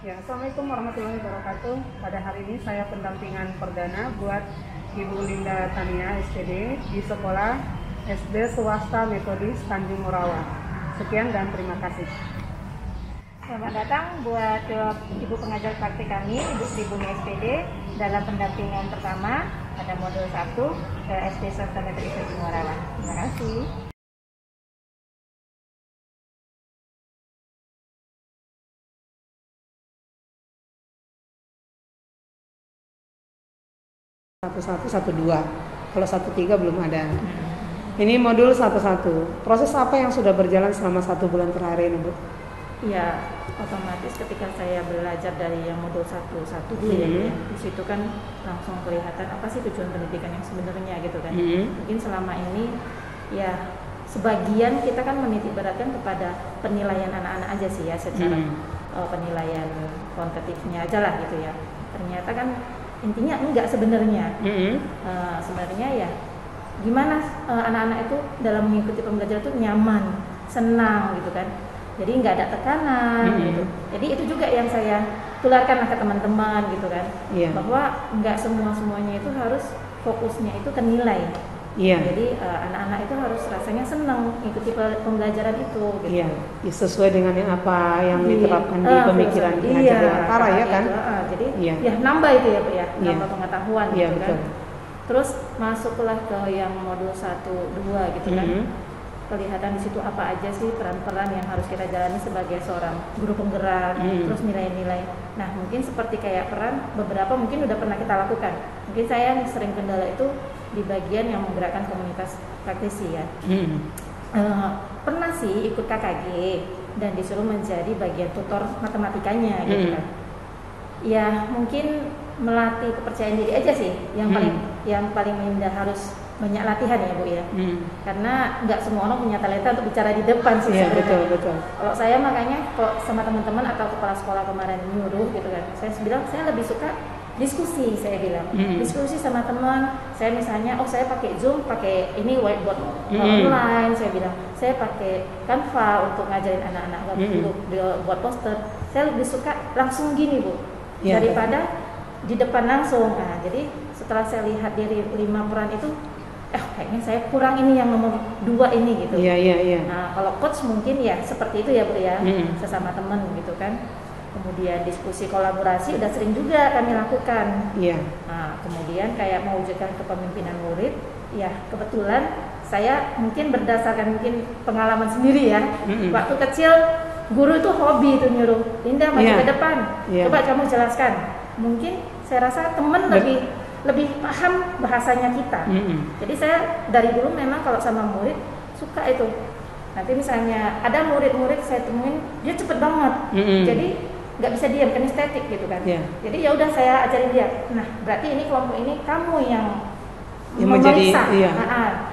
Ya, Assalamualaikum warahmatullahi wabarakatuh. Pada hari ini saya pendampingan perdana buat Ibu Linda Tania SPD di sekolah SD Swasta Metodis Tanjung Morawa. Sekian dan terima kasih. Selamat datang buat Ibu pengajar praktik kami, Ibu Sri Bumi SPD dalam pendampingan pertama pada modul 1 ke SD Swasta Metodis Tanjung Morawa. Terima kasih. Satu dua. Kalau 1-3 belum ada. Ini modul 1-1. Proses apa yang sudah berjalan selama 1 bulan terakhir ini, Bu? Ya, otomatis ketika saya belajar dari yang modul 1 dulu ya, di situ kan langsung kelihatan apa sih tujuan pendidikan yang sebenarnya gitu kan. Mungkin selama ini ya sebagian kita kan menitik beratkan kepada penilaian anak-anak aja sih ya, secara penilaian kuantitatifnya aja lah gitu ya. Ternyata kan intinya enggak sebenarnya. Sebenarnya ya gimana anak-anak itu dalam mengikuti pembelajaran itu nyaman, senang gitu kan. Jadi nggak ada tekanan gitu. Jadi itu juga yang saya tularkan ke teman-teman gitu kan. Bahwa nggak semuanya itu harus fokusnya itu ke nilai. Jadi anak-anak itu harus rasanya senang ikuti pembelajaran itu gitu. Sesuai dengan yang apa yang diterapkan di pemikiran pengajar Dewantara ya kan. Jadi ya nambah itu ya Bu ya, nambah pengetahuan gitu kan. Terus masuklah ke yang modul 1-2 gitu kan. Kelihatan di situ apa aja sih peran-peran yang harus kita jalani sebagai seorang guru penggerak, terus nilai-nilai. Nah mungkin seperti kayak peran beberapa mungkin udah pernah kita lakukan. Mungkin saya yang sering kendala itu di bagian yang menggerakkan komunitas praktisi ya. Pernah sih ikut KKG dan disuruh menjadi bagian tutor matematikanya gitu kan. Ya mungkin melatih kepercayaan diri aja sih yang paling indah, harus banyak latihan ya Bu ya. Karena nggak semua orang punya talenta untuk bicara di depan sih sebenarnya. Betul. Kalau saya makanya kalau sama teman-teman atau kepala sekolah kemarin nyuruh gitu kan, saya bilang saya lebih suka diskusi, saya bilang diskusi sama teman. Saya misalnya saya pakai Zoom, pakai ini whiteboard online, saya bilang saya pakai Canva untuk ngajarin anak-anak untuk buat poster. Saya lebih suka langsung gini Bu daripada di depan langsung. Nah jadi setelah saya lihat dari 5 peran itu kayaknya saya kurang ini yang nomor 2 ini gitu. Nah kalau coach mungkin ya seperti itu ya Bu ya, sesama teman gitu kan. Kemudian diskusi kolaborasi udah sering juga kami lakukan. Nah kemudian kayak mewujudkan kepemimpinan murid, ya kebetulan saya mungkin berdasarkan mungkin pengalaman sendiri ya. Waktu kecil guru itu hobi itu nyuruh, Linda maju ke depan, coba kamu jelaskan. Mungkin saya rasa teman lebih paham bahasanya kita. Jadi saya dari dulu memang kalau sama murid suka itu. Nanti misalnya ada murid-murid saya temuin dia cepet banget, jadi nggak bisa diam, kinestetik gitu kan. Jadi ya udah saya ajarin dia. Nah berarti ini kelompok ini kamu yang memeriksa,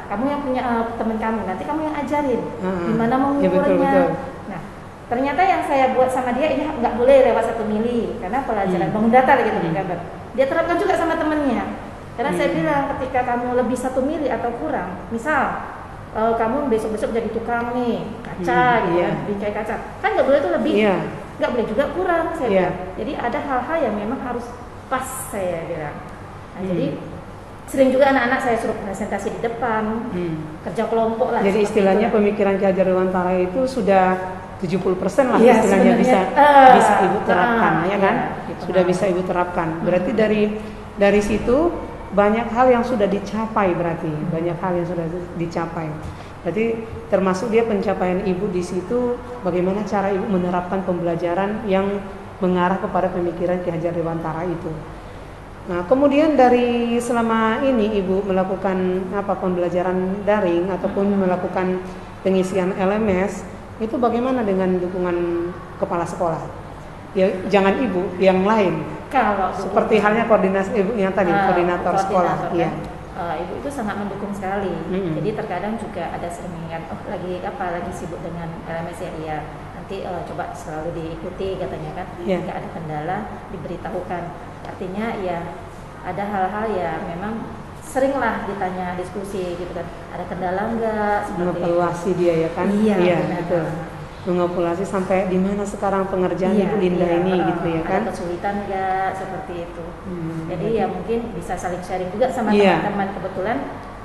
kamu yang punya teman kamu, nanti kamu yang ajarin gimana mengukurnya. Nah ternyata yang saya buat sama dia ini nggak boleh lewat 1 mili karena pelajaran bangun data gitu gambar. Dia terapkan juga sama temennya. Karena saya bilang ketika kamu lebih 1 mili atau kurang, misal kamu besok-besok jadi tukang nih kaca gitu kan, bingkai kaca, kan nggak boleh itu lebih, nggak boleh juga kurang saya bilang. Jadi ada hal-hal yang memang harus pas saya bilang. Nah, jadi sering juga anak-anak saya suruh presentasi di depan, kerja kelompok lah. Jadi istilahnya pemikiran Ki Hajar Dewantara itu sudah 70% lah istilahnya bisa Ibu terapkan ya kan? Sudah bisa Ibu terapkan. Berarti dari situ banyak hal yang sudah dicapai, berarti banyak hal yang sudah dicapai. Berarti termasuk dia pencapaian Ibu di situ, bagaimana cara Ibu menerapkan pembelajaran yang mengarah kepada pemikiran Ki Hajar Dewantara itu. Nah, kemudian dari selama ini Ibu melakukan pembelajaran daring ataupun melakukan pengisian LMS, itu bagaimana dengan dukungan kepala sekolah? Ya, jangan Ibu, yang lain. Kalau seperti halnya koordinasi Ibu yang tadi, koordinator sekolah. Ibu itu sangat mendukung sekali. Jadi terkadang juga ada seringan, lagi sibuk dengan LMS ya. Nanti coba selalu diikuti katanya kan. Jika ada kendala diberitahukan. Artinya ya ada hal-hal ya memang seringlah ditanya diskusi gitu kan, ada kendala enggak seperti mengevaluasi dia ya kan. Betul. mengopulasi sampai di mana sekarang pengerjaan Ibu Linda ini gitu ya kan? Ada kesulitan nggak seperti itu? Jadi ya mungkin bisa saling sharing juga sama teman-teman. Kebetulan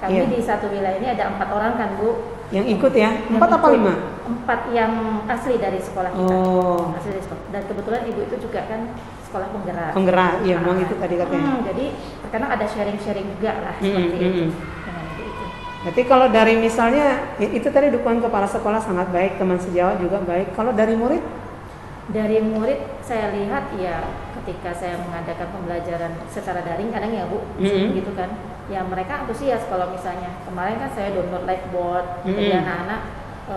kami di satu wilayah ini ada 4 orang kan Bu. Yang ikut ya? 4 apa 5? 4 yang asli dari sekolah kita. Asli dari sekolah. Dan kebetulan Ibu itu juga kan sekolah penggerak. Penggerak, iya memang itu tadi katanya. Jadi terkadang ada sharing-sharing juga lah seperti itu. Berarti kalau dari misalnya itu tadi dukungan kepala sekolah sangat baik, teman sejawat juga baik. Kalau dari murid? Dari murid saya lihat ya ketika saya mengadakan pembelajaran secara daring kadang ya Bu, gitu kan. Ya mereka antusias kalau misalnya kemarin kan saya download Liveboard, jadi anak-anak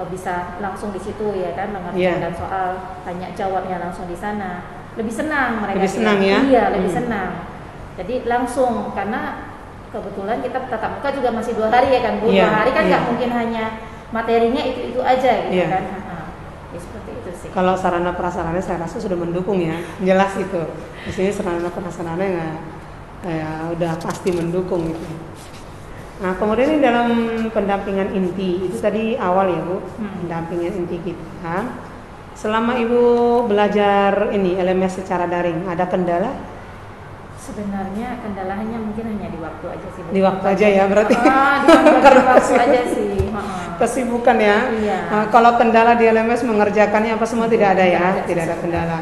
bisa langsung di situ ya kan mengerjakan soal, tanya jawabnya langsung di sana. Lebih senang mereka. Lebih senang ya? Iya, lebih senang. Jadi langsung karena kebetulan kita tatap muka juga masih 2 hari ya kan Bu. 2 hari kan nggak mungkin hanya materinya itu aja gitu kan. Ya seperti itu sih. Kalau sarana prasarana saya rasa sudah mendukung ya, jelas itu. Di sini sarana prasarana udah pasti mendukung gitu. Nah kemudian ini dalam pendampingan inti itu tadi awal ya Bu, pendampingan inti kita. Selama Ibu belajar ini LMS secara daring, ada kendala? Sebenarnya kendalanya mungkin hanya di waktu aja sih. Di waktu aja ya berarti. Di waktu aja sih. Kesibukan ya. Kalau kendala di LMS mengerjakannya apa semua tidak ada ya, tidak ada kendala.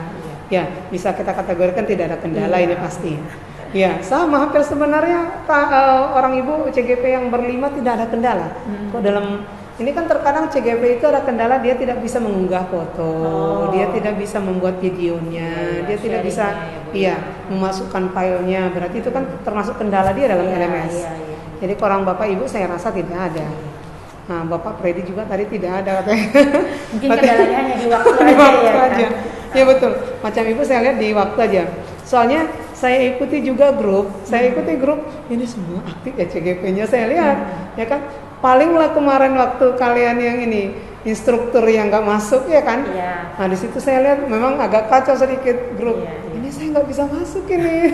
Ya bisa kita kategorikan tidak ada kendala ini pasti. Ya sama hampir sebenarnya orang Ibu CGP yang berlima tidak ada kendala. Kok dalam ini kan terkadang CGP itu ada kendala, dia tidak bisa mengunggah foto, dia tidak bisa membuat videonya, dia tidak bisa memasukkan filenya, berarti itu kan termasuk kendala dia dalam LMS. Jadi kurang Bapak Ibu saya rasa tidak ada. Nah Bapak Freddy juga tadi tidak ada katanya. Mungkin kendalanya hanya di waktu aja. Ya betul, macam Ibu saya lihat di waktu aja. Soalnya saya ikuti juga grup, ini semua aktif ya CGP-nya saya lihat, ya kan. Palinglah kemarin waktu kalian yang ini instruktur yang nggak masuk ya kan, nah di situ saya lihat memang agak kacau sedikit grup. Ini saya nggak bisa masuk ini.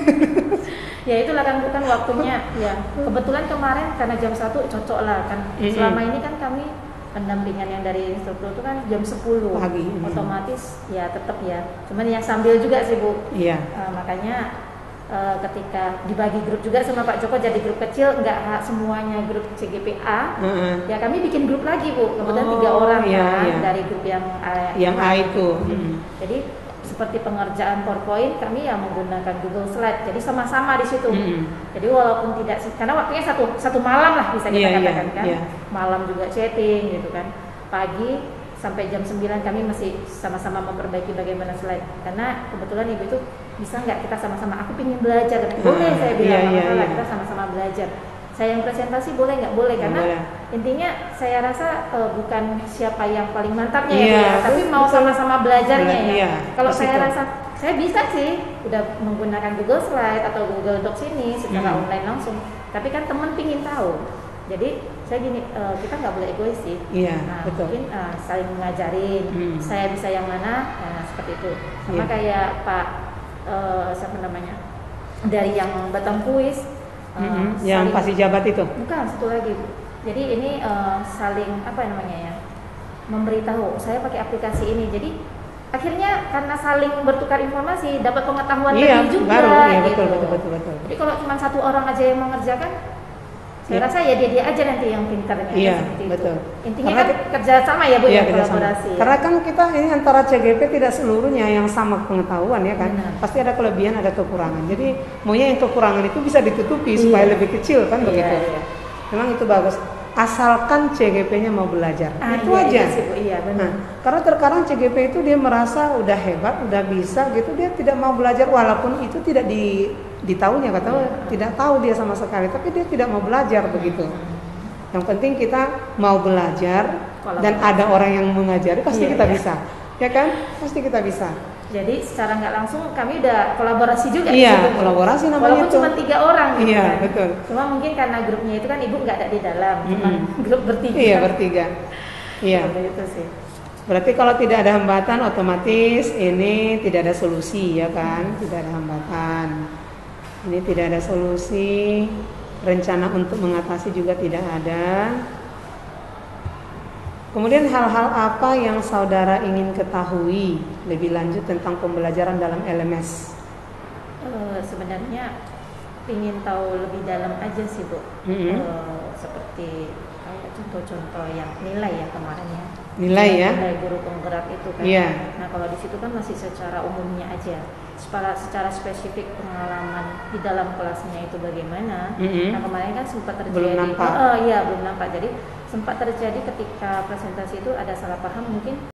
Ya itulah kan bukan waktunya. Ya kebetulan kemarin karena jam 1 cocok lah kan. Selama ini kan kami pendampingan yang dari instruktur itu kan jam 10 pagi. Otomatis ya tetap ya. Cuman yang sambil juga sih Bu. Makanya ketika dibagi grup juga sama Pak Joko jadi grup kecil, nggak semuanya grup CGPA, ya kami bikin grup lagi Bu, kebetulan 3 orang dari grup yang A itu. Jadi seperti pengerjaan PowerPoint kami ya menggunakan Google Slide, jadi sama-sama di situ. Jadi walaupun tidak, karena waktunya satu malam lah bisa kita katakan kan, malam juga chatting gitu kan, pagi sampai jam 9 kami masih sama-sama memperbaiki bagaimana slide, karena kebetulan Ibu itu bisa nggak kita sama-sama, aku ingin belajar, boleh saya bilang, kita sama-sama belajar. Saya yang presentasi boleh nggak boleh, karena intinya saya rasa bukan siapa yang paling mantapnya tapi mau sama-sama belajarnya ya. Kalau saya rasa saya bisa sih udah menggunakan Google Slide atau Google Docs ini secara online langsung, tapi kan teman pingin tahu. Jadi saya gini, kita nggak boleh egois sih. Mungkin saling mengajarin. Saya bisa yang mana, seperti itu. Sama kayak Pak siapa namanya dari yang Batam Kuis, yang pasti jabat itu. Bukan, satu lagi. Jadi ini saling apa namanya ya, memberitahu. Saya pakai aplikasi ini. Jadi akhirnya karena saling bertukar informasi, dapat pengetahuan lebih juga. Betul. Jadi kalau cuma 1 orang aja yang mengerjakan, saya rasa ya dia aja nanti yang pintarnya. Betul. Intinya kan kerja sama ya Bu, ya kolaborasi. Karena kan kita ini antara CGP tidak seluruhnya yang sama pengetahuan ya kan. Pasti ada kelebihan, ada kekurangan. Jadi maunya yang kekurangan itu bisa ditutupi supaya lebih kecil kan begitu. Memang itu bagus. Asalkan CGP-nya mau belajar, itu aja. Karena terkadang CGP itu dia merasa udah hebat, udah bisa gitu, dia tidak mau belajar walaupun itu tidak ditahunya, tidak tahu dia sama sekali, tapi dia tidak mau belajar begitu. Yang penting kita mau belajar dan ada orang yang mengajari, pasti kita bisa, ya kan? Pasti kita bisa. Jadi secara nggak langsung kami udah kolaborasi juga. Kolaborasi namanya. Walaupun cuma 3 orang gitu kan. Betul. Cuma mungkin karena grupnya itu kan Ibu nggak ada di dalam, cuma grup bertiga. Bertiga. Itu sih. Berarti kalau tidak ada hambatan otomatis ini tidak ada solusi ya kan? Tidak ada hambatan. Ini tidak ada solusi. Rencana untuk mengatasi juga tidak ada. Kemudian hal-hal apa yang saudara ingin ketahui lebih lanjut tentang pembelajaran dalam LMS? Sebenarnya ingin tahu lebih dalam aja sih Bu. Seperti kayak contoh-contoh yang nilai ya kemarin ya. Nilai ya? Nilai guru penggerak itu kan. Yeah. Nah kalau di situ kan masih secara umumnya aja. Secara spesifik pengalaman di dalam kelasnya itu bagaimana. Nah kemarin kan sempat terjadi. Belum nampak. Belum nampak. Jadi sempat terjadi ketika presentasi itu ada salah paham mungkin